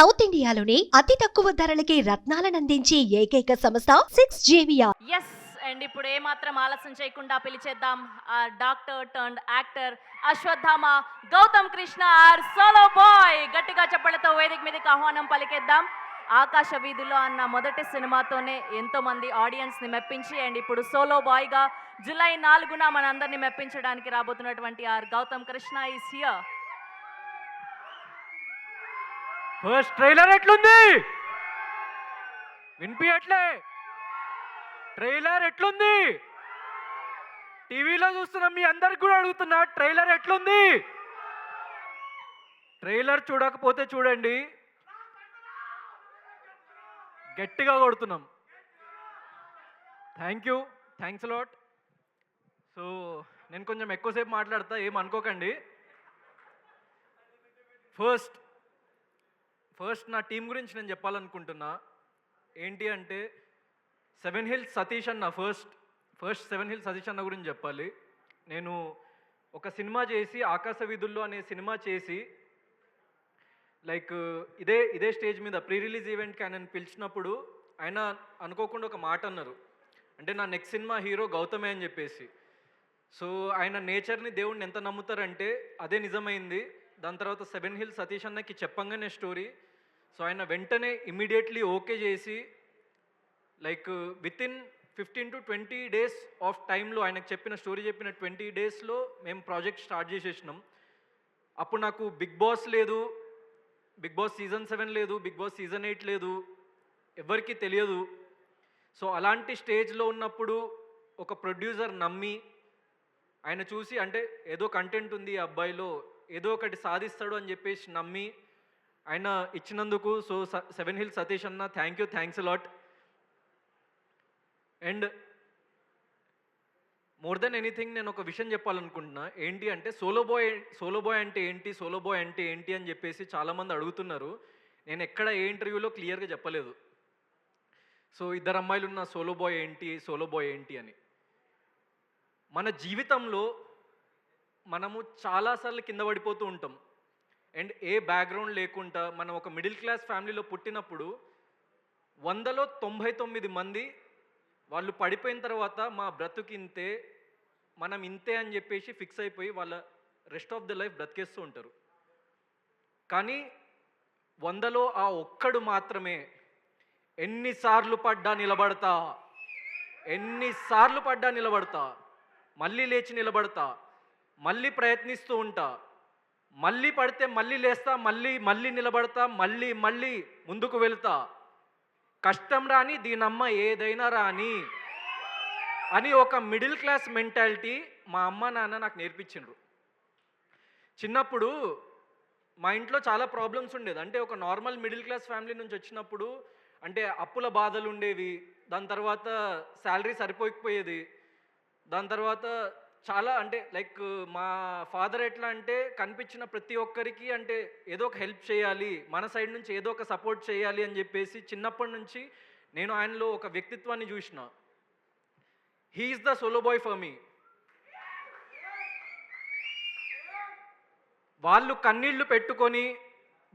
South ఇండియాలోని అతి తక్కువ ధరలకి రత్నాలనందించే ఏకైక సంస్థ 6JVR. ఎస్ అండ్ ఇప్పుడు ఏమాత్రం ఆలస్యం చేయకుండా పిలిచేద్దాం ఆ doctor turned actor Ashwatthama Gautham Krishna our solo boy. గట్టిగా చెప్పలతో వేదిక మీదకి ఆహ్వానం పలికేద్దాం. ఆకాశ వీధుల్లో అన్న మొదటి సినిమాతోనే ఎంతో మంది ఆడియన్స్ని మెప్పించి అండ్ ఇప్పుడు సోలో బాయ్గా జూలై 4న మనందరినీ మెప్పించడానికి రాబోతున్నటువంటి our Gautham Krishna is here. First trailer ఎట్లుంది? వినిపించట్లే. ట్రైలర్ ఎట్లుంది? టీవీలో చూస్తున్న మీ అందరికి కూడా అడుగుతున్నా, ట్రైలర్ ఎట్లుంది? ట్రైలర్ చూడకపోతే చూడండి, గట్టిగా కొడుతున్నాం. Thanks lot. సో నేను కొంచెం ఎక్కువసేపు మాట్లాడతా, ఏం అనుకోకండి. ఫస్ట్ నా టీం గురించి నేను చెప్పాలనుకుంటున్నా. ఏంటి అంటే సెవెన్ హిల్స్ సతీష్ అన్న, ఫస్ట్ సెవెన్ హిల్స్ సతీష్ అన్న గురించి చెప్పాలి. నేను ఒక సినిమా చేసి, ఆకాశ వీధుల్లో అనే సినిమా చేసి, లైక్ ఇదే స్టేజ్ మీద ప్రీ రిలీజ్ ఈవెంట్కి ఆయన పిలిచినప్పుడు ఆయన అనుకోకుండా ఒక మాట అన్నారు, అంటే నా నెక్స్ట్ సినిమా హీరో గౌతమే అని చెప్పేసి. సో ఆయన నేచర్ని, దేవుడిని ఎంత నమ్ముతారంటే అదే నిజమైంది. దాని తర్వాత సెవెన్ హిల్స్ సతీష్ అన్నకి చెప్పంగానే స్టోరీ, సో ఆయన వెంటనే ఇమ్మీడియట్లీ ఓకే చేసి, like within 15 to 20 days of టైంలో ఆయనకు చెప్పిన 20 daysలో మేము ప్రాజెక్ట్ స్టార్ట్ చేసేసినాం. అప్పుడు నాకు బిగ్ బాస్ లేదు, బిగ్ బాస్ సీజన్ 7 లేదు, బిగ్ బాస్ సీజన్ 8 లేదు, ఎవరికీ తెలియదు. సో అలాంటి స్టేజ్లో ఉన్నప్పుడు ఒక ప్రొడ్యూసర్ నమ్మి, ఆయన చూసి అంటే ఏదో కంటెంట్ ఉంది ఈ అబ్బాయిలో, ఏదో ఒకటి సాధిస్తాడు అని చెప్పేసి నమ్మి ఆయన ఇచ్చినందుకు, సో సెవెన్ హిల్స్ సతీష్ అన్న thanks lot. And more than anything నేను ఒక విషయం చెప్పాలనుకుంటున్నా. ఏంటి అంటే సోలో బాయ్ అంటే ఏంటి అని చెప్పేసి చాలామంది అడుగుతున్నారు. నేను ఎక్కడ ఏ ఇంటర్వ్యూలో క్లియర్గా చెప్పలేదు. సో ఇద్దరు అమ్మాయిలు ఉన్న సోలో బాయ్ ఏంటి అని. మన జీవితంలో మనము చాలాసార్లు కింద పడిపోతూ ఉంటాం. అండ్ ఏ బ్యాక్గ్రౌండ్ లేకుండా మనం ఒక మిడిల్ క్లాస్ ఫ్యామిలీలో పుట్టినప్పుడు 100లో 99 మంది వాళ్ళు పడిపోయిన తర్వాత మా బ్రతుకు ఇంతే, మనం ఇంతే అని చెప్పేసి ఫిక్స్ అయిపోయి వాళ్ళ రెస్ట్ ఆఫ్ ద లైఫ్ బ్రతికేస్తూ ఉంటారు. కానీ 100లో ఆ ఒక్కడు మాత్రమే ఎన్నిసార్లు పడ్డా నిలబడతా, మళ్ళీ లేచి నిలబడతా, మళ్ళీ ప్రయత్నిస్తూ ఉంటా, మళ్ళీ పడితే మళ్ళీ లేస్తా, మళ్ళీ నిలబడతా, మళ్ళీ ముందుకు వెళ్తా, కష్టం రాని దీనమ్మ ఏదైనా రాని అని ఒక మిడిల్ క్లాస్ మెంటాలిటీ మా అమ్మ నాన్న నాకు నేర్పించిండ్రు. చిన్నప్పుడు మా ఇంట్లో చాలా ప్రాబ్లమ్స్ ఉండేది. అంటే ఒక నార్మల్ మిడిల్ క్లాస్ ఫ్యామిలీ నుంచి వచ్చినప్పుడు అంటే అప్పుల బాధలు ఉండేవి, దాని తర్వాత శాలరీ సరిపోకపోయేది, దాని తర్వాత చాలా అంటే లైక్ మా ఫాదర్ ఎట్లా అంటే కనిపించిన ప్రతి ఒక్కరికి అంటే ఏదో ఒక హెల్ప్ చేయాలి, మన సైడ్ నుంచి ఏదో ఒక సపోర్ట్ చేయాలి అని చెప్పేసి చిన్నప్పటి నుంచి నేను ఆయనలో ఒక వ్యక్తిత్వాన్ని చూసిన. He is the solo boy for me. వాళ్ళు కన్నీళ్లు పెట్టుకొని,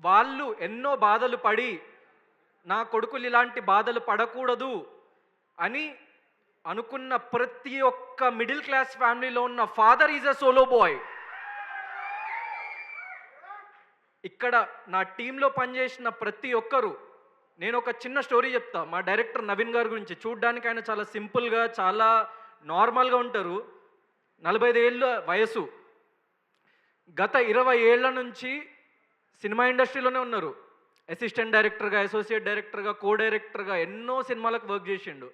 వాళ్ళు ఎన్నో బాధలు పడి, నా కొడుకులు ఇలాంటి బాధలు పడకూడదు అని అనుకున్న ప్రతి ఒక్క మిడిల్ క్లాస్ ఫ్యామిలీలో ఉన్న father is a solo boy. ఇక్కడ నా టీంలో పనిచేసిన ప్రతి ఒక్కరు, నేను ఒక చిన్న స్టోరీ చెప్తా మా డైరెక్టర్ నవీన్ గారి గురించి. చూడ్డానికి ఆయన చాలా సింపుల్గా, చాలా నార్మల్గా ఉంటారు. 45 ఏళ్ళ వయసు, గత 20 ఏళ్ల నుంచి సినిమా ఇండస్ట్రీలోనే ఉన్నారు. అసిస్టెంట్ డైరెక్టర్గా, అసోసియేట్ డైరెక్టర్గా, కో డైరెక్టర్గా ఎన్నో సినిమాలకు వర్క్ చేసిండు.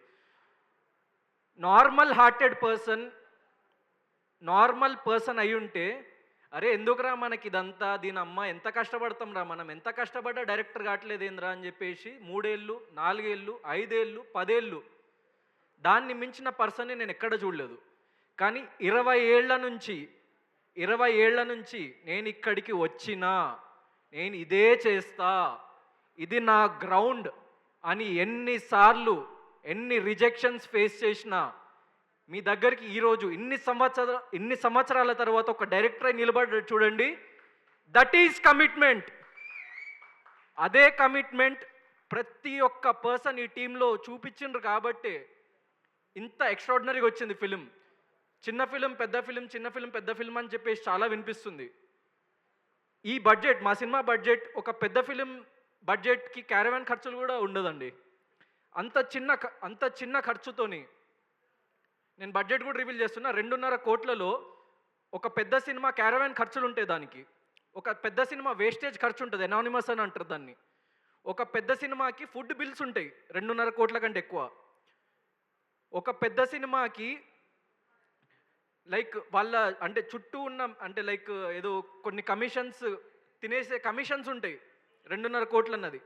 నార్మల్ పర్సన్ అయి ఉంటే, అరే ఎందుకురా మనకి ఇదంతా, దీని అమ్మ ఎంత కష్టపడతాం రా, మనం ఎంత కష్టపడ్డా డైరెక్టర్ కావట్లేదేంద్రా అని చెప్పేసి 3 ఏళ్ళు, 4 ఏళ్ళు, 5 ఏళ్ళు, 10 ఏళ్ళు దాన్ని మించిన పర్సన్ని నేను ఎక్కడ చూడలేదు. కానీ 20 ఏళ్ల నుంచి నేను ఇక్కడికి వచ్చినా, నేను ఇదే చేస్తా, ఇది నా గ్రౌండ్ అని ఎన్నిసార్లు ఎన్ని రిజెక్షన్స్ ఫేస్ చేసినా మీ దగ్గరికి ఈరోజు ఇన్ని సంవత్సరాల తర్వాత ఒక డైరెక్టర్ నిలబడ్డాడు చూడండి. That is commitment. అదే కమిట్మెంట్ ప్రతి ఒక్క పర్సన్ ఈ టీంలో చూపించిండ్రు కాబట్టి ఇంత ఎక్స్ట్రాడినరీగా వచ్చింది ఫిలిం. చిన్న ఫిలిం పెద్ద ఫిలిం, చిన్న ఫిలిం పెద్ద ఫిలిం అని చెప్పేసి చాలా వినిపిస్తుంది. ఈ బడ్జెట్, మా సినిమా బడ్జెట్ ఒక పెద్ద ఫిలిం బడ్జెట్కి క్యారవాన్ ఖర్చులు కూడా ఉండదండి. అంత చిన్న ఖర్చుతోని నేను బడ్జెట్ కూడా రివీల్ చేస్తున్నా. 2.5 కోట్లలో ఒక పెద్ద సినిమా క్యారవాన్ ఖర్చులు ఉంటాయి. దానికి ఒక పెద్ద సినిమా వేస్టేజ్ ఖర్చు ఉంటుంది, ఎనానిమస్ అని అంటారు దాన్ని. ఒక పెద్ద సినిమాకి ఫుడ్ బిల్స్ ఉంటాయి 2.5 కోట్ల కంటే ఎక్కువ. ఒక పెద్ద సినిమాకి లైక్ వాళ్ళ అంటే చుట్టూ ఉన్న అంటే లైక్ ఏదో కొన్ని కమిషన్స్ తినేసే కమిషన్స్ ఉంటాయి 2.5 కోట్లు అన్నది.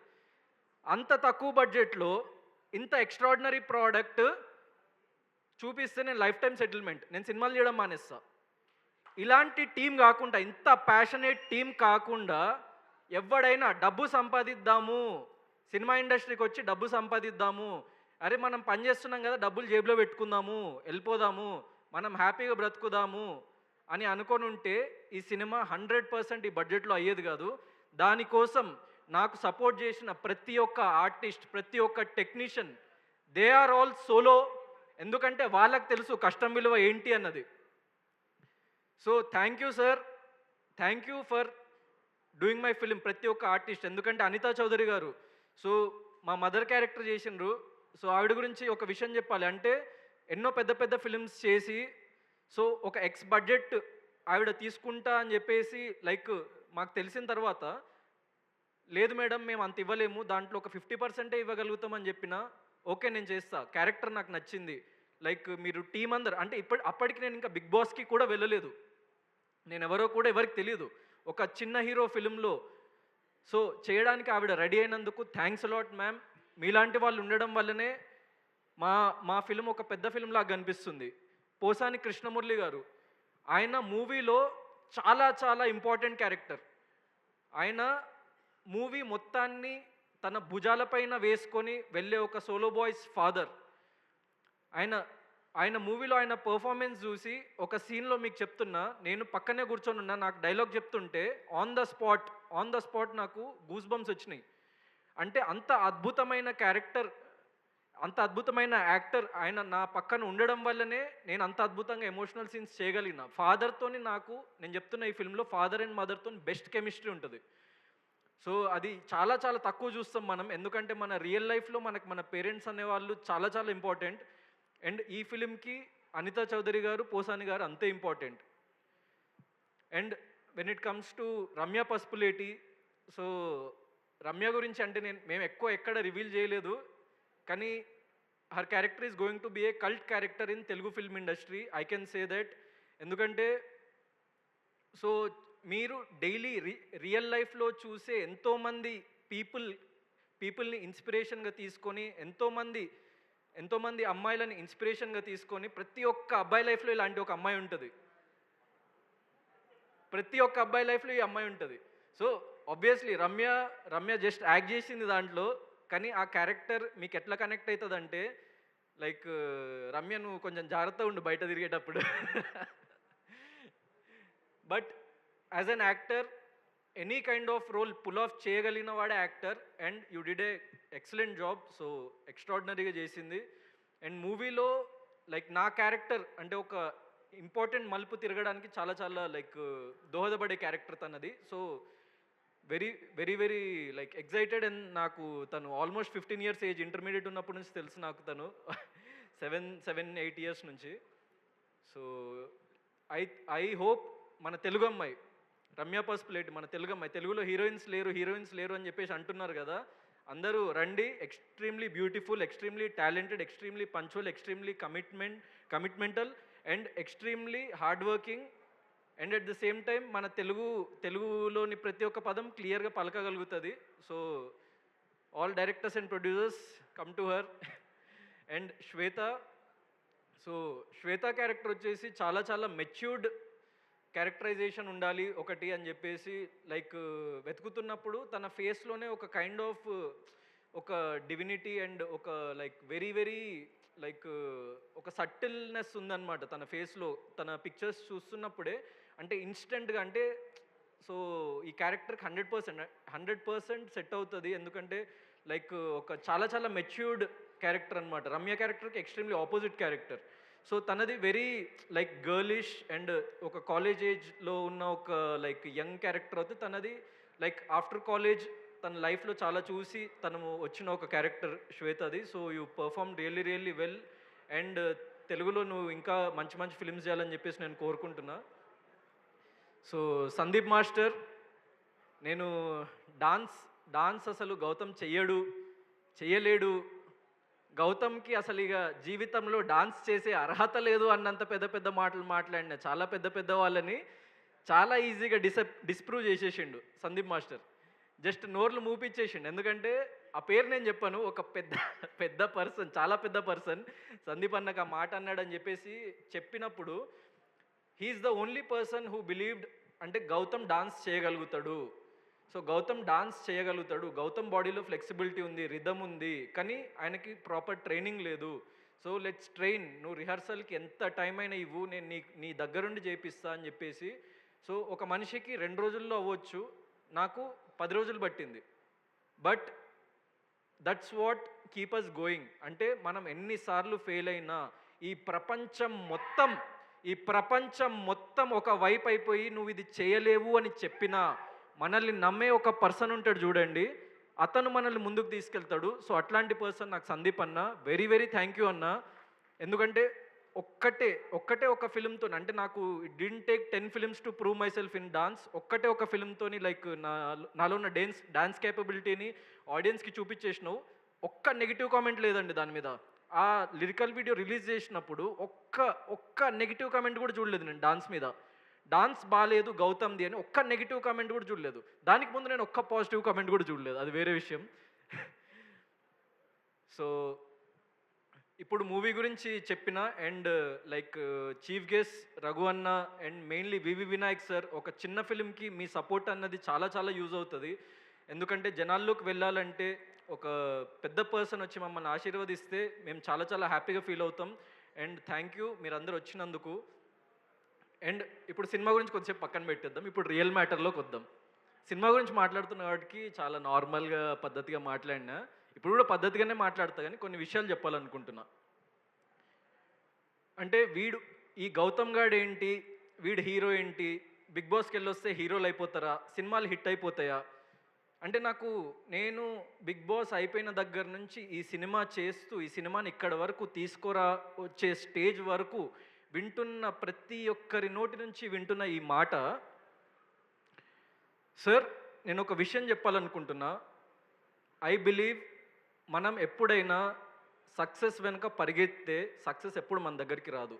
అంత తక్కువ బడ్జెట్లో ఇంత ఎక్స్ట్రాడినరీ ప్రోడక్ట్ చూపిస్తే నేను లైఫ్ టైం సెటిల్మెంట్, నేను సినిమాలు చేయడం మానేస్తా. ఇలాంటి టీం కాకుండా, ఇంత ప్యాషనేట్ టీం కాకుండా ఎవడైనా డబ్బు సంపాదిద్దాము, సినిమా ఇండస్ట్రీకి వచ్చి డబ్బు సంపాదిద్దాము, అరే మనం పని చేస్తున్నాం కదా డబ్బులు జేబులో పెట్టుకుందాము, వెళ్ళిపోదాము, మనం హ్యాపీగా బ్రతుకుదాము అని అనుకొని ఉంటే ఈ సినిమా 100% ఈ బడ్జెట్లో అయ్యేది కాదు. దానికోసం నాకు సపోర్ట్ చేసిన ప్రతి ఒక్క ఆర్టిస్ట్, ప్రతి ఒక్క technician, they are all solo. ఎందుకంటే వాళ్ళకి తెలుసు కష్టం విలువ ఏంటి అన్నది. So thank you sir, thank you for doing my film. ప్రతి ఒక్క ఆర్టిస్ట్, ఎందుకంటే అనితా చౌదరి గారు సో మా మదర్ క్యారెక్టర్ చేసిండ్రు. సో ఆవిడ గురించి ఒక విషయం చెప్పాలి అంటే, ఎన్నో పెద్ద పెద్ద ఫిలిమ్స్ చేసి సో ఒక ఎక్స్ బడ్జెట్ ఆవిడ తీసుకుంటా అని చెప్పేసి లైక్ మాకు తెలిసిన తర్వాత, లేదు మేడం మేము అంత ఇవ్వలేము, దాంట్లో ఒక 50% ఇవ్వగలుగుతామని చెప్పిన, ఓకే నేను చేస్తా, క్యారెక్టర్ నాకు నచ్చింది, లైక్ మీరు టీం అందరు అంటే అప్పటికి నేను ఇంకా బిగ్ బాస్కి కూడా వెళ్ళలేదు, నేను ఎవరో కూడా ఎవరికి తెలియదు. ఒక చిన్న హీరో ఫిలింలో సో చేయడానికి ఆవిడ రెడీ అయినందుకు థ్యాంక్స్ అలాట్ మ్యామ్. మీలాంటి వాళ్ళు ఉండడం వల్లనే మా ఫిలిం ఒక పెద్ద ఫిలిం లాగా కనిపిస్తుంది. పోసాని కృష్ణమురళి గారు, ఆయన మూవీలో చాలా చాలా ఇంపార్టెంట్ క్యారెక్టర్. ఆయన మూవీ మొత్తాన్ని తన భుజాలపైన వేసుకొని వెళ్ళే ఒక సోలో బాయ్స్ ఫాదర్. ఆయన మూవీలో ఆయన పర్ఫార్మెన్స్ చూసి ఒక సీన్లో మీకు చెప్తున్నా, నేను పక్కనే కూర్చొని ఉన్నా, నాకు డైలాగ్ చెప్తుంటే ఆన్ ద స్పాట్ నాకు గూస్ బంప్స్ వచ్చినాయి. అంటే అంత అద్భుతమైన క్యారెక్టర్, అంత అద్భుతమైన యాక్టర్ ఆయన నా పక్కన ఉండడం వల్లనే నేను అంత అద్భుతంగా ఎమోషనల్ సీన్స్ చేయగలిగిన. ఫాదర్తోని నాకు, నేను చెప్తున్న ఈ ఫిల్మ్లో ఫాదర్ అండ్ మదర్తో బెస్ట్ కెమిస్ట్రీ ఉంటుంది. సో అది చాలా చాలా తక్కువ చూస్తాం మనం, ఎందుకంటే మన రియల్ లైఫ్లో మన పేరెంట్స్ అనేవాళ్ళు చాలా చాలా ఇంపార్టెంట్. అండ్ ఈ ఫిలింకి అనితా చౌదరి గారు, పోసాని గారు అంతే important. And when it comes to Ramya Pasupuleti, so Ramya గురించి అంటే మేము ఎక్కడ రివీల్ చేయలేదు, కానీ her character is going to be a cult character in Telugu film industry, I can say that. ఎందుకంటే సో మీరు డైలీ రియల్ లైఫ్లో చూసే ఎంతోమంది పీపుల్ని ఇన్స్పిరేషన్గా తీసుకొని, ఎంతోమంది అమ్మాయిలని ఇన్స్పిరేషన్గా తీసుకొని, ప్రతి ఒక్క అబ్బాయి లైఫ్లో ఇలాంటి ఒక అమ్మాయి ఉంటుంది, ప్రతి ఒక్క అబ్బాయి లైఫ్లో ఈ అమ్మాయి ఉంటుంది. So obviously Ramya just act చేసింది దాంట్లో, కానీ ఆ క్యారెక్టర్ మీకు ఎట్లా కనెక్ట్ అవుతుందంటే లైక్ రమ్య నువ్వు కొంచెం జాగ్రత్తగా ఉండు బయట తిరిగేటప్పుడు. But as an actor any kind of role pull off చేయగలిగిన వాడే actor. And you did a excellent job, so ఎక్స్ట్రాడినరీగా చేసింది. అండ్ మూవీలో లైక్ నా క్యారెక్టర్ అంటే ఒక ఇంపార్టెంట్ మలుపు తిరగడానికి చాలా చాలా లైక్ దోహదపడే క్యారెక్టర్ తనది. So very very very like excited. And నాకు తను ఆల్మోస్ట్ 15 years ఏజ్, ఇంటర్మీడియట్ ఉన్నప్పటి నుంచి తెలుసు నాకు తను 7-8 years నుంచి. సో ఐ హోప్ మన తెలుగు అమ్మాయి రమ్య పసుపులేటి, మన తెలుగు అమ్మాయి, తెలుగులో హీరోయిన్స్ లేరు అని చెప్పేసి అంటున్నారు కదా, అందరూ రండి. Extremely beautiful, extremely talented, extremely punctual, extremely commitmental and extremely hard working. And at the same time మన తెలుగులోని ప్రతి ఒక్క పదం క్లియర్గా పలకగలుగుతుంది. So all directors and producers come to her. And so Shweta character వచ్చేసి చాలా చాలా మెచ్యూర్డ్ క్యారెక్టరైజేషన్ ఉండాలి ఒకటి అని చెప్పేసి లైక్ వెతుకుతున్నప్పుడు తన ఫేస్లోనే ఒక కైండ్ ఆఫ్ ఒక డివినిటీ అండ్ ఒక లైక్ వెరీ వెరీ లైక్ ఒక సటిల్నెస్ ఉందన్నమాట తన ఫేస్లో. తన పిక్చర్స్ చూస్తున్నప్పుడే అంటే ఇన్స్టెంట్గా అంటే సో ఈ క్యారెక్టర్కి 100% సెట్ అవుతుంది. ఎందుకంటే లైక్ ఒక చాలా చాలా మెచ్యూర్డ్ క్యారెక్టర్ అనమాట. రమ్య క్యారెక్టర్కి ఎక్స్ట్రీమ్లీ ఆపోజిట్ క్యారెక్టర్. సో తనది వెరీ లైక్ గర్లిష్ అండ్ ఒక కాలేజ్ ఏజ్లో ఉన్న ఒక లైక్ యంగ్ క్యారెక్టర్ అవుతుంది. తనది లైక్ ఆఫ్టర్ కాలేజ్ తన లైఫ్లో చాలా చూసి తను వచ్చిన ఒక క్యారెక్టర్ శ్వేతది. So you perform really really well. And తెలుగులో నువ్వు ఇంకా మంచి మంచి ఫిల్మ్స్ చేయాలని చెప్పేసి నేను కోరుకుంటున్నా. సో సందీప్ మాస్టర్, నేను డాన్స్ అసలు గౌతమ్ చెయ్యలేడు, గౌతమ్కి అసలు ఇక జీవితంలో డాన్స్ చేసే అర్హత లేదు అన్నంత పెద్ద పెద్ద మాటలు మాట్లాడిన చాలా పెద్ద పెద్ద వాళ్ళని చాలా ఈజీగా డిస్ప్రూవ్ చేసేసిండు సందీప్ మాస్టర్. జస్ట్ నోర్లు మూపిచ్చేసిండు. ఎందుకంటే ఆ పేరు నేను చెప్పాను, ఒక పెద్ద పర్సన్, చాలా పెద్ద పర్సన్ సందీప్ అన్నకు ఆ మాట అన్నాడని చెప్పేసి చెప్పినప్పుడు he is the only person who believed అంటే గౌతమ్ డాన్స్ చేయగలుగుతాడు. సో గౌతమ్ డాన్స్ చేయగలుగుతాడు, గౌతమ్ బాడీలో ఫ్లెక్సిబిలిటీ ఉంది, రిథమ్ ఉంది, కానీ ఆయనకి ప్రాపర్ ట్రైనింగ్ లేదు. సో లెట్స్ ట్రైన్, నువ్వు రిహర్సల్కి ఎంత టైం అయినా ఇవ్వు, నేను నీ దగ్గరుండి చేపిస్తా అని చెప్పేసి. సో ఒక మనిషికి 2 రోజుల్లో అవ్వచ్చు, నాకు 10 రోజులు పట్టింది. But that's what keep us going. అంటే మనం ఎన్నిసార్లు ఫెయిల్ అయినా ఈ ప్రపంచం మొత్తం ఒక వైపు అయిపోయి నువ్వు ఇది చేయలేవు అని చెప్పినా మనల్ని నమ్మే ఒక పర్సన్ ఉంటాడు చూడండి, అతను మనల్ని ముందుకు తీసుకెళ్తాడు. సో అట్లాంటి పర్సన్ నాకు సందీప్ అన్న. వెరీ వెరీ థ్యాంక్ యూ అన్న. ఎందుకంటే ఒక్కటే ఒక ఫిల్మ్తో, అంటే నాకు it didn't take 10 films to prove my self in dance. ఒక్కటే ఒక ఫిల్మ్తోని లైక్ నాలో ఉన్న డాన్స్ కేపబిలిటీని ఆడియన్స్కి చూపించేసినావు. ఒక్క నెగిటివ్ కామెంట్ లేదండి దాని మీద. ఆ లిరికల్ వీడియో రిలీజ్ చేసినప్పుడు ఒక్క నెగిటివ్ కామెంట్ కూడా చూడలేదు నేను డాన్స్ మీద. డాన్స్ బాగాలేదు గౌతమ్ది అని ఒక్క నెగిటివ్ కామెంట్ కూడా చూడలేదు. దానికి ముందు నేను ఒక్క పాజిటివ్ కామెంట్ కూడా చూడలేదు, అది వేరే విషయం. సో ఇప్పుడు మూవీ గురించి చెప్పిన and like chief guest Raghu అన్న and mainly V V Vinayak sir, ఒక చిన్న ఫిలింకి మీ సపోర్ట్ అన్నది చాలా చాలా యూజ్ అవుతుంది. ఎందుకంటే జనాల్లోకి వెళ్ళాలంటే ఒక పెద్ద పర్సన్ వచ్చి మమ్మల్ని ఆశీర్వదిస్తే మేము చాలా చాలా హ్యాపీగా ఫీల్ అవుతాం. అండ్ థ్యాంక్ యూ మీరందరూ వచ్చినందుకు. అండ్ ఇప్పుడు సినిమా గురించి కొంచెంసేపు పక్కన పెట్టేద్దాం, ఇప్పుడు రియల్ మ్యాటర్లోకి వద్దాం. సినిమా గురించి మాట్లాడుతున్న వాటికి చాలా నార్మల్గా పద్ధతిగా మాట్లాడినా, ఇప్పుడు కూడా పద్ధతిగానే మాట్లాడతా, కానీ కొన్ని విషయాలు చెప్పాలనుకుంటున్నా. అంటే ఈ గౌతమ్ గాడు ఏంటి, వీడు హీరో ఏంటి, బిగ్ బాస్కి వెళ్ళొస్తే హీరోలు అయిపోతారా, సినిమాలు హిట్ అయిపోతాయా అంటే నేను బిగ్ బాస్ అయిపోయిన దగ్గర నుంచి ఈ సినిమా చేస్తూ ఈ సినిమాని ఇక్కడ వరకు వచ్చే స్టేజ్ వరకు వింటున్న ప్రతి ఒక్కరి నోటి నుంచి వింటున్న ఈ మాట, సార్ నేను ఒక విషయం చెప్పాలనుకుంటున్నా. ఐ బిలీవ్ మనం ఎప్పుడైనా సక్సెస్ వెనుక పరిగెత్తే సక్సెస్ ఎప్పుడు మన దగ్గరికి రాదు.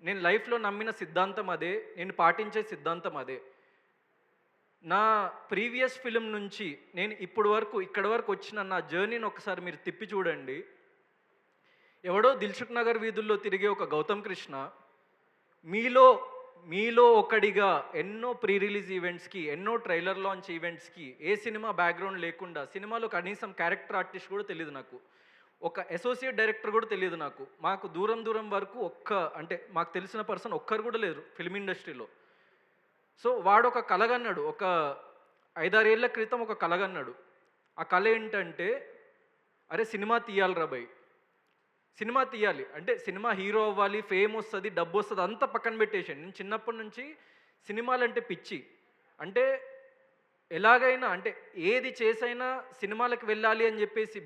నేను లైఫ్లో నమ్మిన సిద్ధాంతం అదే, నేను పాటించే సిద్ధాంతం అదే. నా ప్రీవియస్ ఫిలిం నుంచి నేను ఇక్కడ వరకు వచ్చిన నా జర్నీని ఒకసారి మీరు తిప్పి చూడండి. ఎవడో దిల్సుఖ్ నగర్ వీధుల్లో తిరిగే ఒక గౌతమ్ కృష్ణ మీలో ఒకడిగా ఎన్నో ప్రీ రిలీజ్ ఈవెంట్స్కి, ఎన్నో ట్రైలర్ లాంచ్ ఈవెంట్స్కి, ఏ సినిమా బ్యాక్గ్రౌండ్ లేకుండా, సినిమాలో కనీసం క్యారెక్టర్ ఆర్టిస్ట్ కూడా తెలియదు నాకు, ఒక అసోసియేట్ డైరెక్టర్ కూడా తెలియదు నాకు. మాకు దూరం వరకు అంటే మాకు తెలిసిన పర్సన్ ఒక్కరు కూడా లేరు ఫిల్మ్ ఇండస్ట్రీలో. సో వాడు ఒక కలగన్నాడు, ఒక 5-6 ఏళ్ల క్రితం ఒక కలగన్నాడు. ఆ కళ ఏంటంటే, అరే సినిమా తీయాలిరా భయ్, సినిమా తీయాలి అంటే సినిమా హీరో అవ్వాలి, ఫేమ్ వస్తుంది, డబ్బు వస్తుంది, అంతా పక్కన పెట్టేసాను. నేను చిన్నప్పటి నుంచి సినిమాలంటే పిచ్చి. అంటే ఎలాగైనా అంటే ఏది చేసైనా సినిమాలకు వెళ్ళాలి అని చెప్పేసి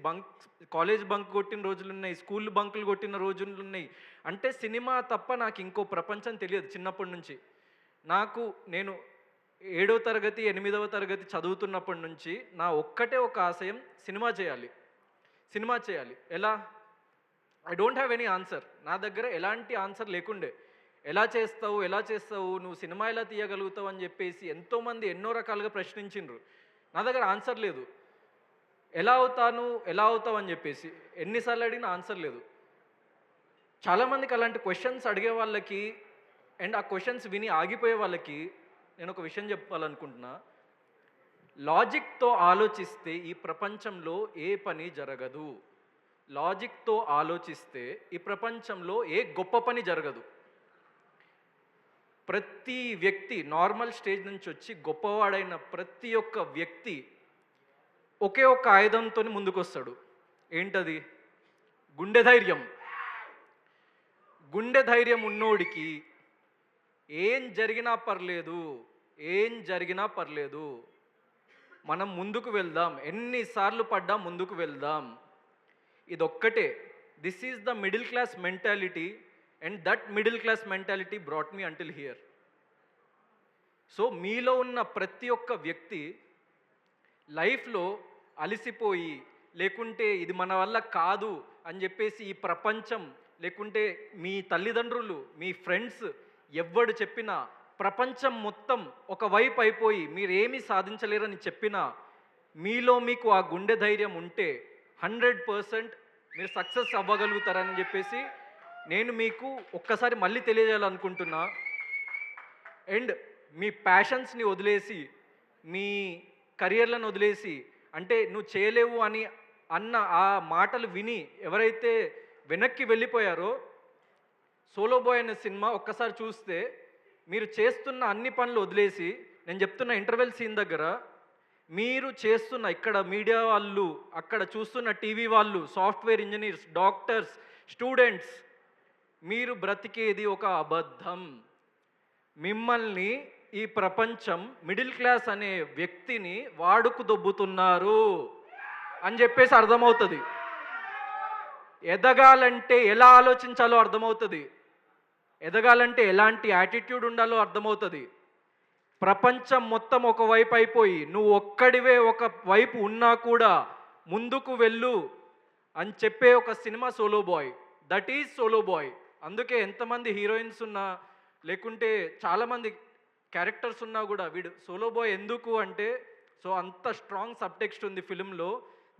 కాలేజ్ బంక్ కొట్టిన రోజులు ఉన్నాయి, స్కూల్ బంకులు కొట్టిన రోజులు ఉన్నాయి. అంటే సినిమా తప్ప నాకు ఇంకో ప్రపంచం తెలియదు చిన్నప్పటి నుంచి. నేను 7వ తరగతి 8వ తరగతి చదువుతున్నప్పటి నుంచి నా ఒక్కటే ఒక ఆశయం, సినిమా చేయాలి. ఎలా? I don't have any answer. నా దగ్గర ఎలాంటి ఆన్సర్ లేకుండే. ఎలా చేస్తావు, నువ్వు సినిమా ఎలా తీయగలుగుతావు అని చెప్పేసి ఎంతోమంది ఎన్నో రకాలుగా ప్రశ్నించిండ్రు. నా దగ్గర ఆన్సర్ లేదు. ఎలా అవుతావు అని చెప్పేసి ఎన్నిసార్లు అడిగినా ఆన్సర్ లేదు. చాలామందికి అలాంటి క్వశ్చన్స్ అడిగే వాళ్ళకి అండ్ ఆ క్వశ్చన్స్ విని ఆగిపోయే వాళ్ళకి నేను ఒక విషయం చెప్పాలనుకుంటున్నా. లాజిక్తో ఆలోచిస్తే ఈ ప్రపంచంలో ఏ పని జరగదు. లాజిక్తో ఆలోచిస్తే ఈ ప్రపంచంలో ఏ గొప్ప పని జరగదు. ప్రతి వ్యక్తి నార్మల్ స్టేజ్ నుంచి వచ్చి గొప్పవాడైన ప్రతి ఒక్క వ్యక్తి ఒకే ఒక్క ఆయుధంతో ముందుకొస్తాడు. ఏంటది? గుండె ధైర్యం. గుండె ధైర్యం ఉన్నోడికి ఏం జరిగినా పర్లేదు, ఏం జరిగినా పర్లేదు, మనం ముందుకు వెళ్దాం, ఎన్నిసార్లు పడ్డా ముందుకు వెళ్దాం. ఇదొక్కటే. This is the middle class mentality and that middle class mentality brought me until here. So మీలో ఉన్న ప్రతి ఒక్క వ్యక్తి లైఫ్లో అలసిపోయి, లేకుంటే ఇది మన వల్ల కాదు అని చెప్పేసి ఈ ప్రపంచం, లేకుంటే మీ తల్లిదండ్రులు, మీ ఫ్రెండ్స్ ఎవ్వడు చెప్పినా, ప్రపంచం మొత్తం ఒకవైపు అయిపోయి మీరేమీ సాధించలేరని చెప్పినా, మీలో మీకు ఆ గుండె ధైర్యం ఉంటే 100% మీరు సక్సెస్ అవ్వగలుగుతారని చెప్పేసి నేను మీకు ఒక్కసారి మళ్ళీ తెలియజేయాలనుకుంటున్నా. అండ్ మీ ప్యాషన్స్ని వదిలేసి, మీ కెరియర్లను వదిలేసి, అంటే నువ్వు చేయలేవు అని అన్న ఆ మాటలు విని ఎవరైతే వెనక్కి వెళ్ళిపోయారో, సోలో బాయ్ అనే సినిమా ఒక్కసారి చూస్తే మీరు చేస్తున్న అన్ని పనులు వదిలేసి, నేను చెప్తున్న ఇంటర్వెల్ సీన్ దగ్గర మీరు చేస్తున్న ఇక్కడ మీడియా వాళ్ళు, అక్కడ చూస్తున్న టీవీ వాళ్ళు, సాఫ్ట్వేర్ ఇంజనీర్స్, డాక్టర్స్, స్టూడెంట్స్, మీరు బ్రతికేది ఒక అబద్ధం. మిమ్మల్ని ఈ ప్రపంచం మిడిల్ క్లాస్ అనే వ్యక్తిని వాడుకు దొబ్బుతున్నారు అని చెప్పేసి అర్థమవుతుంది. ఎదగాలంటే ఎలా ఆలోచించాలో అర్థమవుతుంది, ఎదగాలంటే ఎలాంటి యాటిట్యూడ్ ఉండాలో అర్థమవుతుంది. ప్రపంచం మొత్తం ఒకవైపు అయిపోయి నువ్వు ఒక్కడివే ఒక వైపు ఉన్నా కూడా ముందుకు వెళ్ళు అని చెప్పే ఒక సినిమా solo boy. That is solo boy. అందుకే ఎంతమంది హీరోయిన్స్ ఉన్నా, లేకుంటే చాలామంది క్యారెక్టర్స్ ఉన్నా కూడా వీడు సోలో బాయ్ ఎందుకు అంటే, సో అంత స్ట్రాంగ్ సబ్టెక్స్ట్ ఉంది ఫిలింలో.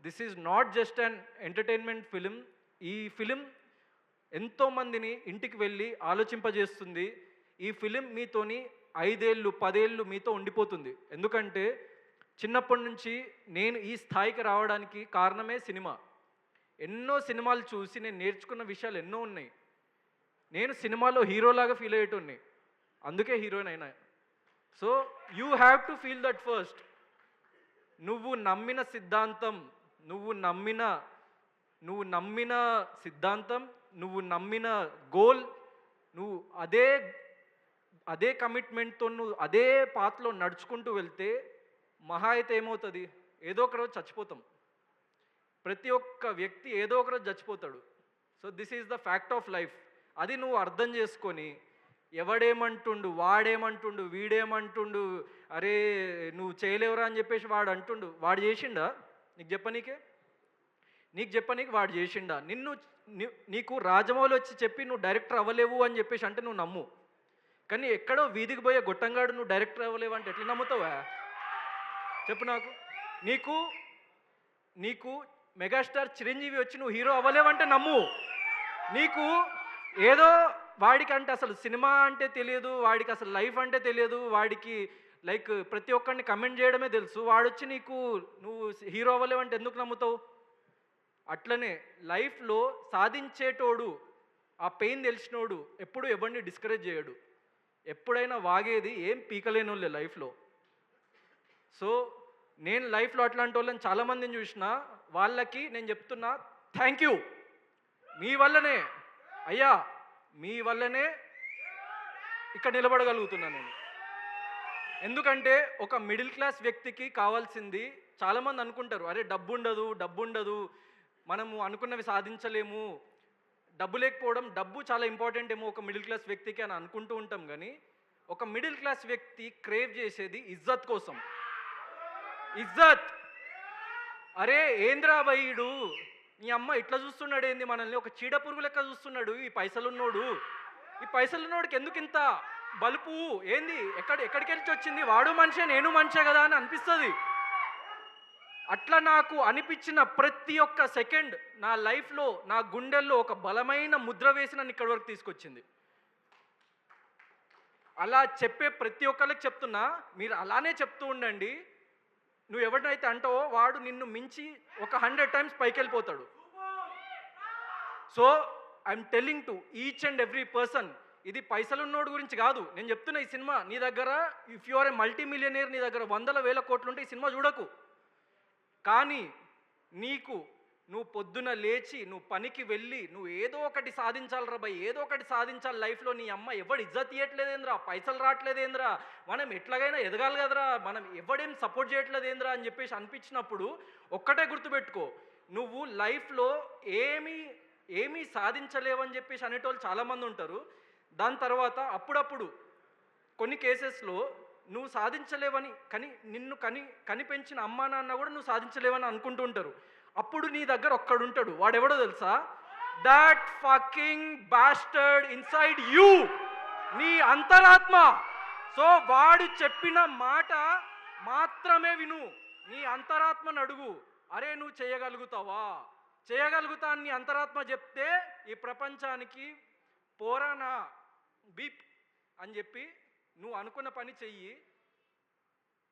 This is not just an entertainment film. ఈ ఫిలిం ఎంతోమందిని ఇంటికి వెళ్ళి ఆలోచింపజేస్తుంది. ఈ ఫిలిం మీతోని 5 ఏళ్ళు 10 ఏళ్ళు మీతో ఉండిపోతుంది. ఎందుకంటే చిన్నప్పటి నుంచి నేను ఈ స్థాయికి రావడానికి కారణమే సినిమా. ఎన్నో సినిమాలు చూసి నేను నేర్చుకున్న విషయాలు ఎన్నో ఉన్నాయి. నేను సినిమాలో హీరోలాగా ఫీల్ అయ్యేటోన్ని, అందుకే హీరోయిన్ అయినా. So you have to feel that first. నువ్వు నమ్మిన సిద్ధాంతం, నువ్వు నమ్మిన సిద్ధాంతం, నువ్వు నమ్మిన గోల్, నువ్వు అదే కమిట్మెంట్తో నువ్వు అదే పాత్రలో నడుచుకుంటూ వెళ్తే మహా అయితే ఏమవుతుంది, ఏదో ఒక రోజు చచ్చిపోతాం. ప్రతి ఒక్క వ్యక్తి ఏదో ఒక రోజు చచ్చిపోతాడు. So this is the fact of life. అది నువ్వు అర్థం చేసుకొని, ఎవడేమంటుండు, వాడేమంటుండు, వీడేమంటుండు, అరే నువ్వు చేయలేవురా అని చెప్పేసి వాడు అంటుండు, వాడు చేసిండా నీకు చెప్పనీకే? నీకు చెప్పనీకి వాడు చేసిండా? నీకు రాజమౌళి వచ్చి చెప్పి నువ్వు డైరెక్టర్ అవ్వలేవు అని చెప్పేసి అంటే నువ్వు నమ్ము. కానీ ఎక్కడో వీధికి పోయే గొట్టంగాడు నువ్వు డైరెక్టర్ అవ్వలేవు అంటే ఎట్లా నమ్ముతావా? చెప్పు నాకు. నీకు మెగాస్టార్ చిరంజీవి వచ్చి నువ్వు హీరో అవ్వలేవంటే నమ్ము. నీకు ఏదో వాడికి అంటే అసలు సినిమా అంటే తెలియదు, వాడికి అసలు లైఫ్ అంటే తెలియదు, వాడికి లైక్ ప్రతి ఒక్కరిని కమెంట్ చేయడమే తెలుసు, వాడొచ్చి నువ్వు హీరో అవ్వలేవంటే ఎందుకు నమ్ముతావు? అట్లనే లైఫ్లో సాధించేటోడు, ఆ పెయిన్ తెలిసినోడు ఎప్పుడు ఎవరిని డిస్కరేజ్ చేయడు. ఎప్పుడైనా వాగేది ఏం పీకలేని వాళ్ళే లైఫ్లో. సో నేను లైఫ్లో అట్లాంటి వాళ్ళని చాలామందిని చూసిన, వాళ్ళకి నేను చెప్తున్నా థ్యాంక్ యూ. మీ వల్లనే అయ్యా, మీ వల్లనే ఇక్కడ నిలబడగలుగుతున్నా నేను. ఎందుకంటే ఒక మిడిల్ క్లాస్ వ్యక్తికి కావాల్సింది, చాలామంది అనుకుంటారు అరే డబ్బు ఉండదు, మనము అనుకున్నవి సాధించలేము, డబ్బు లేకపోవడం, డబ్బు చాలా ఇంపార్టెంట్ ఏమో ఒక మిడిల్ క్లాస్ వ్యక్తికి అని అనుకుంటూ ఉంటాం. కానీ ఒక మిడిల్ క్లాస్ వ్యక్తి క్రేవ్ చేసేది ఇజ్జత్ కోసం. ఇజ్జత్. అరే ఏంద్రా భయ్యుడు, నీ అమ్మ ఇట్లా చూస్తున్నాడు ఏంది మనల్ని, ఒక చీడ పురుగు లెక్క చూస్తున్నాడు ఈ పైసలున్నోడికి ఎందుకు ఇంత బలుపు ఏంది, ఎక్కడికి వెళ్ళి వచ్చింది, వాడు మనిషే నేను మనిషే కదా అని అనిపిస్తుంది. అట్లా నాకు అనిపించిన ప్రతి ఒక్క సెకండ్ నా లైఫ్లో, నా గుండెల్లో ఒక బలమైన ముద్ర వేసి నన్ను ఇక్కడి వరకు తీసుకొచ్చింది. అలా చెప్పే ప్రతి ఒక్కరికి చెప్తున్నా, మీరు అలానే చెప్తూ ఉండండి. నువ్వు ఎవరినైతే అంటావో వాడు నిన్ను మించి ఒక 100 times పైకి వెళ్ళిపోతాడు. So I'm telling to each and every person, ఇది పైసలున్నోడు గురించి కాదు నేను చెప్తున్నా. ఈ సినిమా నీ దగ్గర if you are a multi millionaire, నీ దగ్గర 100,000 కోట్లు ఉంటే ఈ సినిమా చూడకు. కానీ నువ్వు పొద్దున లేచి నువ్వు పనికి వెళ్ళి నువ్వు ఏదో ఒకటి సాధించాలిరా భయ్, ఏదో ఒకటి సాధించాలి లైఫ్లో. నీ అమ్మ ఎవడు ఇజ్జత్ ఇవ్వట్లేదేంద్రా, పైసలు రావట్లేదేంద్రా, మనం ఎట్లాగైనా ఎదగాలి కదరా, మనం ఎవడేం సపోర్ట్ చేయట్లేదేంద్రా అని చెప్పేసి అనిపించినప్పుడు ఒక్కటే గుర్తుపెట్టుకో, నువ్వు లైఫ్లో ఏమీ సాధించలేవని చెప్పేసి అనేటోళ్ళు చాలామంది ఉంటారు. దాని తర్వాత అప్పుడప్పుడు కొన్ని కేసెస్లో నువ్వు సాధించలేవని నిన్ను కనిపెంచిన అమ్మా నాన్న కూడా నువ్వు సాధించలేవని అనుకుంటూ ఉంటారు. అప్పుడు నీ దగ్గర ఒక్కడుంటాడు, వాడెవడో తెలుసా? That fucking bastard inside you, నీ అంతరాత్మ. సో వాడు చెప్పిన మాట మాత్రమే విను, నీ అంతరాత్మను అడుగు, అరే నువ్వు చేయగలుగుతావా? చేయగలుగుతా అని నీ అంతరాత్మ చెప్తే ఈ ప్రపంచానికి పోరానా బీప్ అని చెప్పి నువ్వు అనుకున్న పని చెయ్యి.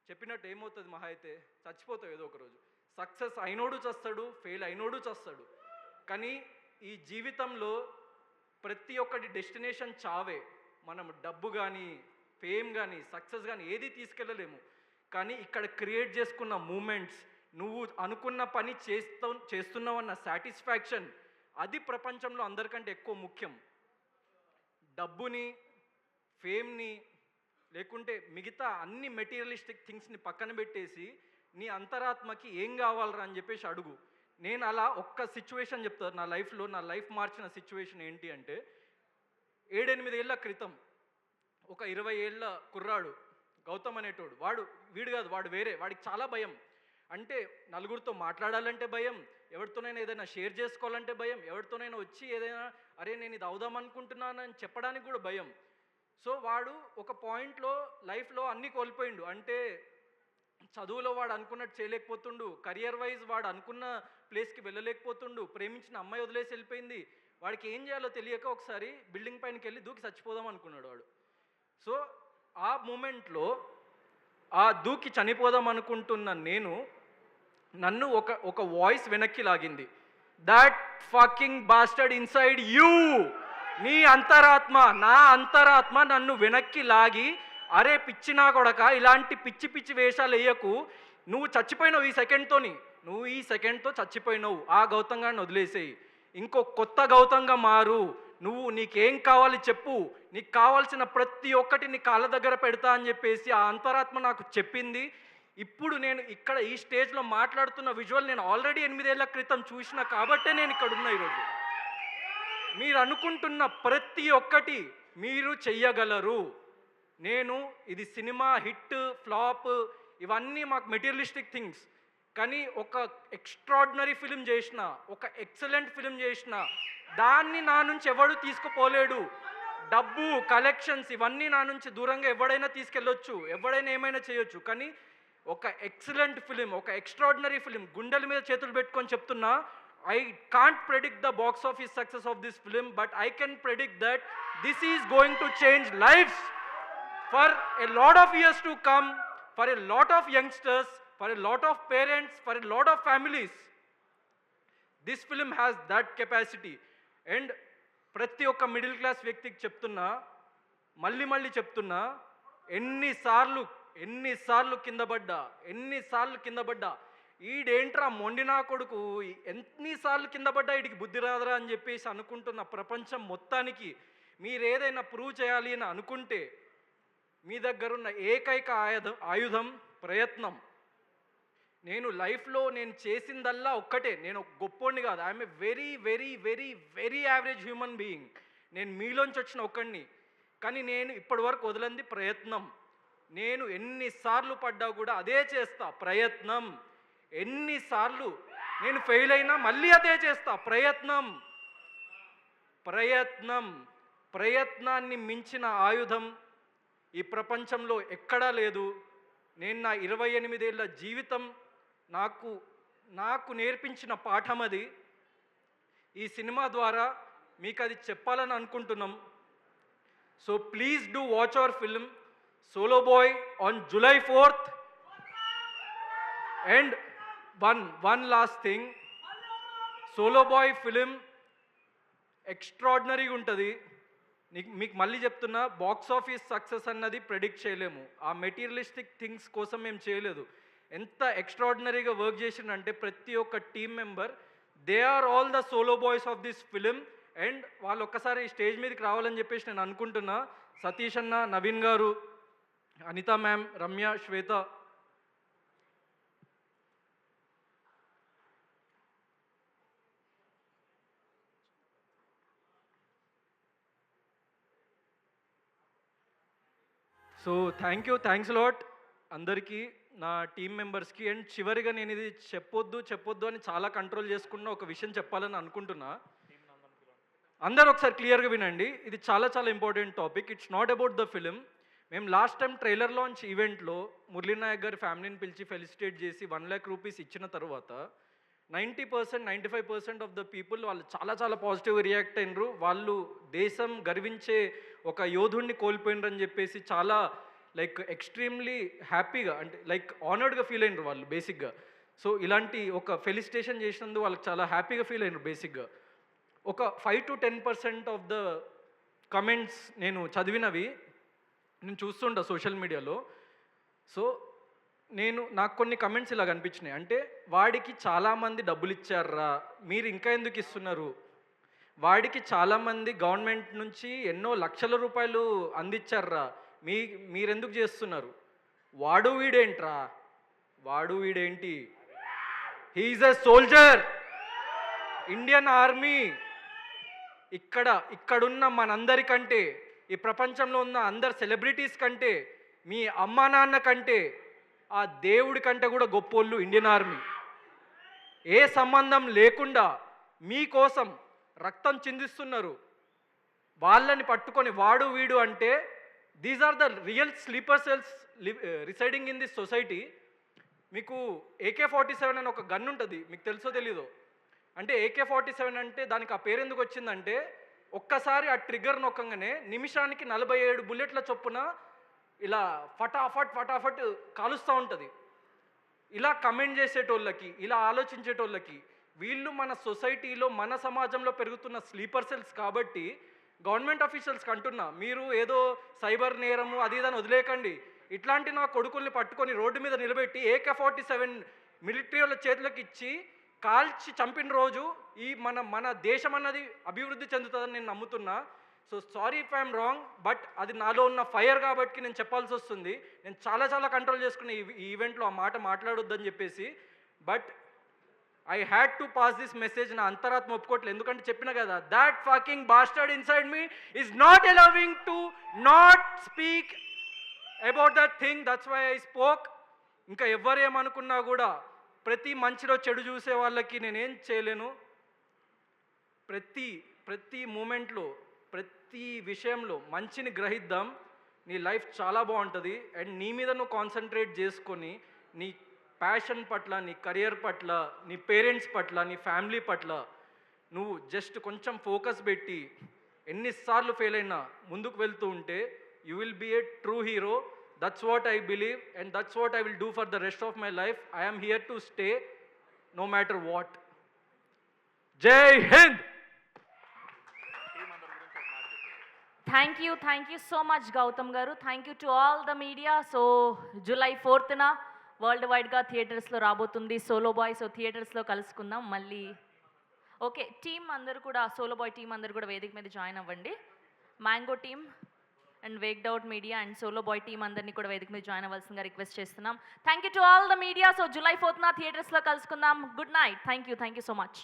చెప్పినట్టు ఏమవుతుంది? మహా అయితే చచ్చిపోతావు ఏదో ఒకరోజు. సక్సెస్ అయినోడు చస్తాడు, ఫెయిల్ అయినోడు చస్తాడు. కానీ ఈ జీవితంలో ప్రతి ఒక్కటి డెస్టినేషన్ చావే. మనం డబ్బు కానీ ఫేమ్ కానీ సక్సెస్ కానీ ఏది తీసుకెళ్ళలేము. కానీ ఇక్కడ క్రియేట్ చేసుకున్న మూమెంట్స్, నువ్వు అనుకున్న పని చేస్తున్నావన్న సాటిస్ఫాక్షన్, అది ప్రపంచంలో అందరికంటే ఎక్కువ ముఖ్యం. డబ్బుని, ఫేమ్ని, లేకుంటే మిగతా అన్ని మెటీరియలిస్టిక్ థింగ్స్ని పక్కన పెట్టేసి నీ అంతరాత్మకి ఏం కావాలరా అని చెప్పేసి అడుగు. నేను అలా ఒక్క సిచ్యువేషన్ చెప్తాను నా లైఫ్లో. నా లైఫ్ మార్చిన సిచ్యువేషన్ ఏంటి అంటే, 7-8 ఏళ్ళ క్రితం ఒక 20 ఏళ్ళ కుర్రాడు గౌతమ్ అనేటోడు, వీడు కాదు, వాడు వేరే. వాడికి చాలా భయం. అంటే నలుగురితో మాట్లాడాలంటే భయం, ఎవరితోనైనా ఏదైనా షేర్ చేసుకోవాలంటే భయం, ఎవరితోనైనా వచ్చి ఏదైనా అరే నేను ఇది అవుదాం అనుకుంటున్నానని చెప్పడానికి కూడా భయం. సో వాడు ఒక పాయింట్లో లైఫ్లో అన్నీ కోల్పోయిండు. అంటే చదువులో వాడు అనుకున్నట్టు చేయలేకపోతుండు, కెరియర్ వైజ్ వాడు అనుకున్న ప్లేస్కి వెళ్ళలేకపోతుండు, ప్రేమించిన అమ్మాయి వదిలేసి వెళ్ళిపోయింది. వాడికి ఏం చేయాలో తెలియక ఒకసారి బిల్డింగ్ పైనకి వెళ్ళి దూకి చచ్చిపోదాం అనుకున్నాడు వాడు. సో ఆ మూమెంట్లో ఆ దూకి చనిపోదాం అనుకుంటున్న నన్ను ఒక వాయిస్ వెనక్కి లాగింది. That fucking bastard inside you, నీ అంతరాత్మ, నా అంతరాత్మ నన్ను వెనక్కి లాగి, అరే పిచ్చినా కొడక ఇలాంటి పిచ్చి పిచ్చి వేషాలు వేయకు, నువ్వు చచ్చిపోయినావు నువ్వు ఈ సెకండ్తో చచ్చిపోయినావు, ఆ గౌతమ్ గారిని వదిలేసేయి, ఇంకో కొత్త గౌతంగా మారు, నీకేం కావాలి చెప్పు, నీకు కావాల్సిన ప్రతి ఒక్కటి నీ కాళ్ళ దగ్గర పెడతా అని చెప్పేసి ఆ అంతరాత్మ నాకు చెప్పింది. ఇప్పుడు నేను ఇక్కడ ఈ స్టేజ్లో మాట్లాడుతున్న విజువల్ నేను ఆల్రెడీ 8 ఏళ్ల క్రితం చూసిన కాబట్టే నేను ఇక్కడ ఉన్నా ఈరోజు. మీరు అనుకుంటున్న ప్రతి ఒక్కటి మీరు చెయ్యగలరు. ఇది సినిమా హిట్ ఫ్లాప్ ఇవన్నీ మాకు మెటీరియలిస్టిక్ థింగ్స్. కానీ ఒక ఎక్స్ట్రాడినరీ ఫిలిం చేసిన, ఒక ఎక్సలెంట్ ఫిలిం చేసిన, దాన్ని నా నుంచి ఎవడు తీసుకుపోలేడు. డబ్బు, కలెక్షన్స్ ఇవన్నీ నా నుంచి దూరంగా ఎవడైనా తీసుకెళ్ళొచ్చు, ఎవడైనా ఏమైనా చేయొచ్చు. కానీ ఒక ఎక్సలెంట్ ఫిలిం, ఒక ఎక్స్ట్రాడినరీ ఫిలిం, గుండెల మీద చేతులు పెట్టుకొని చెప్తున్నా, I can't predict the box office success of this film, but I can predict that this is going to change lives for a lot of years to come, for a lot of youngsters, for a lot of parents, for a lot of families. This film has that capacity. And ప్రతి ఒక్క middle class వ్యక్తికి చెప్తున్నా, మళ్ళీ చెప్తున్నా, ఎన్నిసార్లు కింద పడ్డా ఈడేంట్రా మొండినా కొడుకు, ఎన్నిసార్లు కింద పడ్డా వీడికి బుద్ధి రాదురా అని చెప్పేసి అనుకుంటున్న ప్రపంచం మొత్తానికి మీరు ఏదైనా ప్రూవ్ చేయాలి అని అనుకుంటే మీ దగ్గరున్న ఏకైక ఆయుధం ప్రయత్నం. నేను లైఫ్లో నేను చేసిందల్లా ఒక్కటే, నేను గొప్పోడిని కాదు, I'm a very very very very average human being. నేను మీలోంచి వచ్చిన ఒక్కడిని. కానీ నేను ఇప్పటి వరకు వదలంది ప్రయత్నం. నేను ఎన్నిసార్లు పడ్డా కూడా అదే చేస్తా, ప్రయత్నం. ఎన్నిసార్లు నేను ఫెయిల్ అయినా మళ్ళీ అదే చేస్తా, ప్రయత్నాన్ని మించిన ఆయుధం ఈ ప్రపంచంలో ఎక్కడా లేదు. నేను నా 28 ఏళ్ళ జీవితం నాకు నేర్పించిన పాఠం అది. ఈ సినిమా ద్వారా మీకు అది చెప్పాలని అనుకుంటున్నాం. So please do watch our film solo boy on July 4th. And one last thing, solo boy film ఎక్స్ట్రాడినరీగా ఉంటుంది. మీకు మళ్ళీ చెప్తున్నా, బాక్స్ ఆఫీస్ సక్సెస్ అన్నది ప్రెడిక్ట్ చేయలేము. ఆ మెటీరియలిస్టిక్ థింగ్స్ కోసం మేము చేయలేదు. ఎంత ఎక్స్ట్రాడినరీగా వర్క్ చేసిందంటే ప్రతి ఒక్క team member, they are all the solo boys of this film. And వాళ్ళు ఒక్కసారి స్టేజ్ మీదకి రావాలని చెప్పేసి నేను అనుకుంటున్నా. సతీష్ అన్న, నవీన్ గారు, అనిత మ్యామ్, రమ్య, శ్వేత. సో థ్యాంక్స్ లాట్ అందరికీ, నా టీమ్ మెంబర్స్కి. అండ్ చివరిగా నేను ఇది చెప్పొద్దు అని చాలా కంట్రోల్ చేసుకున్న ఒక విషయం చెప్పాలని అనుకుంటున్నా. అందరూ ఒకసారి క్లియర్గా వినండి, ఇది చాలా important topic. It's not about the film. మేము లాస్ట్ టైం ట్రైలర్ లాంచ్ ఈవెంట్లో మురళీ నాయక్ గారి ఫ్యామిలీని పిలిచి ఫెలిసిటేట్ చేసి 1 lakh రూపీస్ ఇచ్చిన తర్వాత 90%, 95% ఆఫ్ ద పీపుల్ వాళ్ళు చాలా పాజిటివ్గా రియాక్ట్ అయినరు. వాళ్ళు దేశం గర్వించే ఒక యోధుడిని కోల్పోయినరని చెప్పేసి చాలా ఎక్స్ట్రీమ్లీ హ్యాపీగా, అంటే ఆనర్డ్గా ఫీల్ అయినరు వాళ్ళు బేసిక్గా. సో ఇలాంటి ఒక ఫెలిసిటేషన్ చేసినందుకు వాళ్ళకి చాలా హ్యాపీగా ఫీల్ అయినరు బేసిక్గా. ఒక 5 to 10% ఆఫ్ ద కమెంట్స్ నేను చదివినవి నేను చూస్తుంటా సోషల్ మీడియాలో. సో నాకు కొన్ని కమెంట్స్ ఇలా కనిపించినాయి. అంటే వాడికి చాలామంది డబ్బులు ఇచ్చారా, మీరు ఇంకా ఎందుకు ఇస్తున్నారు? వాడికి చాలామంది గవర్నమెంట్ నుంచి ఎన్నో లక్షల రూపాయలు అందించారా, మీరెందుకు చేస్తున్నారు? వాడు వీడేంటి? He is a soldier, Indian army. ఇక్కడున్న మనందరికంటే, ఈ ప్రపంచంలో ఉన్న అందరు సెలబ్రిటీస్ కంటే, మీ అమ్మా నాన్న కంటే, ఆ దేవుడి కంటే కూడా గొప్పోళ్ళు ఇండియన్ ఆర్మీ. ఏ సంబంధం లేకుండా మీకోసం రక్తం చిందిస్తున్నారు. వాళ్ళని పట్టుకొని వాడు వీడు అంటే, these are the real sleeper cells residing in this society. మీకు AK-47 అని ఒక గన్ ఉంటుంది, మీకు తెలుసో తెలీదో. అంటే AK-47 అంటే దానికి ఆ పేరు ఎందుకు వచ్చిందంటే, ఒక్కసారి ఆ ట్రిగ్గర్ నొక్కగానే నిమిషానికి 47 బుల్లెట్ల చొప్పున ఇలా ఫటాఫట్ కాలుస్తూ ఉంటుంది. ఇలా కమెంట్ చేసేటోళ్ళకి, ఇలా ఆలోచించేటోళ్ళకి, వీళ్ళు మన సొసైటీలో, మన సమాజంలో పెరుగుతున్న స్లీపర్ సెల్స్ కాబట్టి గవర్నమెంట్ అఫీషియల్స్కి అంటున్నా, మీరు ఏదో సైబర్ నేరము అది ఇదని వదిలేకండి. ఇట్లాంటి నా కొడుకుల్ని పట్టుకొని రోడ్డు మీద నిలబెట్టి AK-47 మిలిటరీ వాళ్ళ చేతులకు ఇచ్చి కాల్చి చంపిన రోజు ఈ మన దేశం అన్నది అభివృద్ధి చెందుతుందని నేను నమ్ముతున్నా. So sorry if I'm wrong, but అది నాలో ఉన్న ఫైర్ కాబట్టి నేను చెప్పాల్సి వస్తుంది. నేను చాలా కంట్రోల్ చేసుకున్న ఈ ఈవెంట్లో ఆ మాట మాట్లాడొద్దని చెప్పేసి. But I had to pass this message. నా అంతరాత్మ ఒప్పుకోవట్లేదు, ఎందుకంటే చెప్పిన కదా, that fucking bastard inside me is not allowing to not speak about that thing. That's why I spoke. ఇంకా ఎవరేమనుకున్నా కూడా ప్రతి మంచిలో చెడు చూసే వాళ్ళకి నేనేం చేయలేను. ప్రతి మూమెంట్లో, ప్రతి విషయంలో మంచిని గ్రహిద్దాం. నీ లైఫ్ చాలా బాగుంటుంది. అండ్ నీ మీద నువ్వు కాన్సన్ట్రేట్ చేసుకొని నీ ప్యాషన్ పట్ల, నీ కెరియర్ పట్ల, నీ పేరెంట్స్ పట్ల, నీ ఫ్యామిలీ పట్ల నువ్వు జస్ట్ కొంచెం ఫోకస్ పెట్టి ఎన్నిసార్లు ఫెయిల్ అయినా ముందుకు వెళ్తూ ఉంటే you will be a true hero. That's what I believe, and that's what I will do for the rest of my life. I am here to stay no matter what. Jai Hind! Thank you so much Gautam garu. Thank you to all the media. So July 4th na world wide ga theaters lo rabotundi Solo Boy. So theaters lo kalusukundam malli. Okay, team andaru kuda, Solo Boy team andaru kuda vedik మీద join అవ్వండి. Mango team and waked out media and solo boy team అందరినీ కూడా వేదిక మీద join అవ్వాల్సిందిగా request చేస్తున్నాం. Thank you to all the media. So July 4th థియేటర్స్లో కలుసుకుందాం. Good night. Thank you so much.